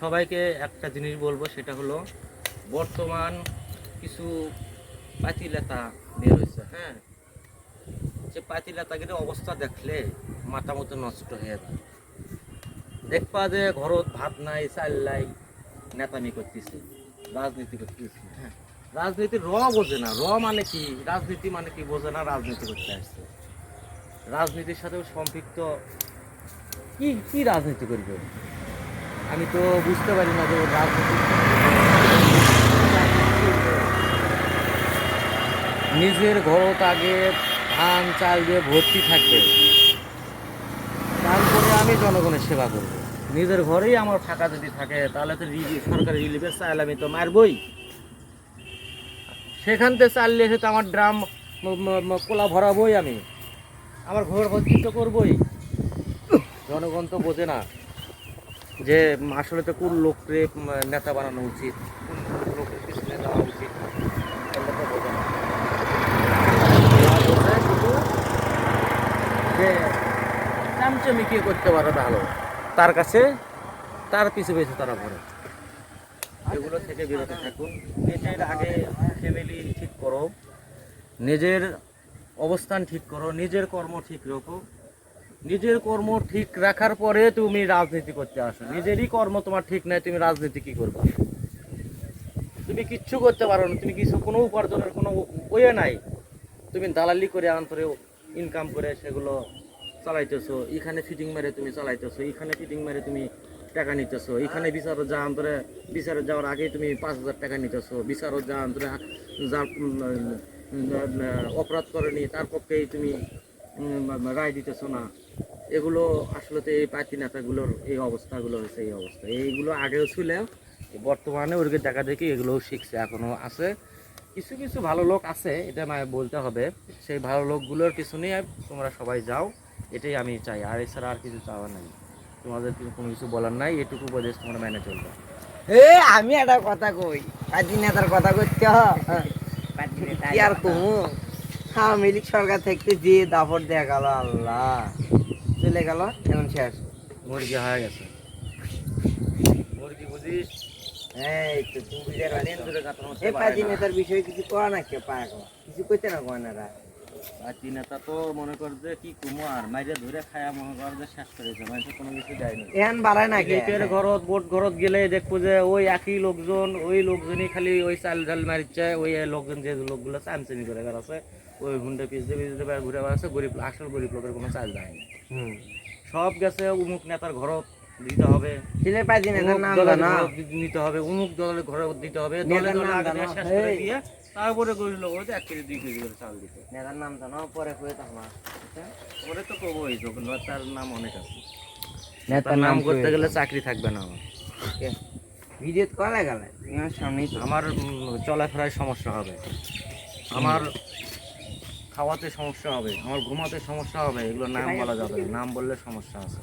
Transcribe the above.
সবাইকে একটা জিনিস বলবো, সেটা হলো বর্তমান কিছু পাতিলেতা বের হয়েছে। হ্যাঁ, যে পাতিলেতাগির অবস্থা দেখলে মাথা মতো নষ্ট হয়ে যায়। দেখবা যে ঘরত ভাত নাই, চাল নাই, নেতামি করতেছে, রাজনীতি করতেছে। হ্যাঁ, রাজনীতির বোঝে না। মানে কি রাজনীতি, মানে কি বোঝে না, রাজনীতি করতে আসছে। রাজনীতির সাথেও সম্পৃক্ত। কি কি রাজনীতি করবে? আমি তো বুঝতে পারি না যে ওর রাজনীতি। নিজের ঘরত আগে ধান চাল দিয়ে ভর্তি থাকবে, তারপরে আমি জনগণের সেবা করব। নিজের ঘরেই আমার ফাঁকা যদি থাকে, তাহলে তো সরকারি রিলিফের চাল আমি তো মারবই। সেখান থেকে চাল এসে তো আমার ড্রাম কোলা ভরাবই, আমি আমার ঘর ভর্তি তো করবই। জনগণ তো বোঝে না যে আসলে তো কোন লোককে নেতা বানানো উচিত, কোন লোকের পিছনে দেওয়া উচিত, এগুলো তো বোঝে না। বোঝে শুধু যে চামচামি কে করতে পারে ভালো, তার কাছে তার পিছু পিছু তারা ভরে। এগুলো থেকে বিরত থাকুন। নিজের আগে ফ্যামিলি ঠিক করো, নিজের অবস্থান ঠিক করো, নিজের কর্ম ঠিক রাখো। নিজের কর্ম ঠিক রাখার পরে তুমি রাজনীতি করতে আসো। নিজেরই কর্ম তোমার ঠিক নাই, তুমি রাজনীতি কি করবে? তুমি কিচ্ছু করতে পারো না, তুমি কিছু কোনো উপার্জনের কোনো ওয়ে নাই। তুমি দালালি করে আন্তরে ইনকাম করে সেগুলো চালাইতেছো, এখানে ফিটিং মেরে তুমি চালাইতেছো, এখানে ফিটিং মেরে তুমি টাকা নিতেছো, এখানে বিচারত যা অন্তরে বিচারে যাওয়ার আগে তুমি 5,000 টাকা নিতেছো, বিচারত যা অন্তরে যা অপরাধ করেনি তার পক্ষেই তুমি রায় দিতেছো না। এগুলো আসলে তো এই পার্টি নেতাগুলোর এই অবস্থাগুলো হয়েছে। এই অবস্থা এইগুলো আগেও ছিল, বর্তমানে ওদেরকে দেখা দেখি এগুলোও শিখছে, এখনো আছে। কিছু কিছু ভালো লোক আছে, এটা বলতে হবে। সেই ভালো লোকগুলোর পিছনে তোমরা সবাই যাও, এটাই আমি চাই। আর এছাড়া আর কিছু চাওয়ার নাই, তোমাদের কোনো কিছু বলার নাই। এটুকু উপদেশ তোমরা মেনে চলবে। আমি একটা কথা কই, পার্টি নেতার কথা কইতে কি আর তুমি আওয়ামী লীগ সরকার থেকে যে দাপট দেয়া গেল, আল্লাহ চলে গেল, এখন শেষ। মুরগি হয়ে গেছে, মুরগি বুঝিস। এই তো তুমি বুঝে দিন ধরে কাতার মধ্যে এই বাড়ায় পার্টি না। নেতার বিষয়ে কিছু করা না, কে পায় কিছু কইতে না কয়নারা। পার্টি নেতা তো মনে কর যে কি কুমার মাইরে ধরে খায়া, মনে কর যে শেষ করেছে, মানে কোনো কিছু দেয়নি। এখন বাড়ায় না কে? লিপের ঘরত বোট ঘরত গেলে দেখবো যে ওই একই লোকজন, ওই লোকজনই খালি ওই চাল ডাল মারিচ্ছে। ওই লোকজন যে লোকগুলো চামচামি করে বেড়াচ্ছে, ওই হুন্ডে পিছতে পিছতে ঘুরে বেড়াচ্ছে। গরিব, আসল গরিব লোকের কোনো চাল দেয়নি। সব গেছে অমুক নেতার ঘরত দিতে হবে, সিলেট পার্টি নেতার নাম জানো? নিতে হবে, অমুক দলের ঘরে দিতে হবে, দলে দলে আগে দিয়ে শেষ করে দিয়ে তারপরে গরিব লোক হয়তো 1 কেজি 2 কেজি করে চাল দিতে। নেতার নাম জানো? পরে কই তোমার ওরে তো কবই, তার নাম অনেক আছে। নেতার নাম করতে গেলে চাকরি থাকবে না আমার। ভিডিও করা গেল তোমার সামনেই তো। আমার চলাফেরায় সমস্যা হবে, আমার খাওয়াতে সমস্যা হবে, আমার ঘুমাতে সমস্যা হবে। এগুলো নাম বলা যাবে না, নাম বললে সমস্যা আছে।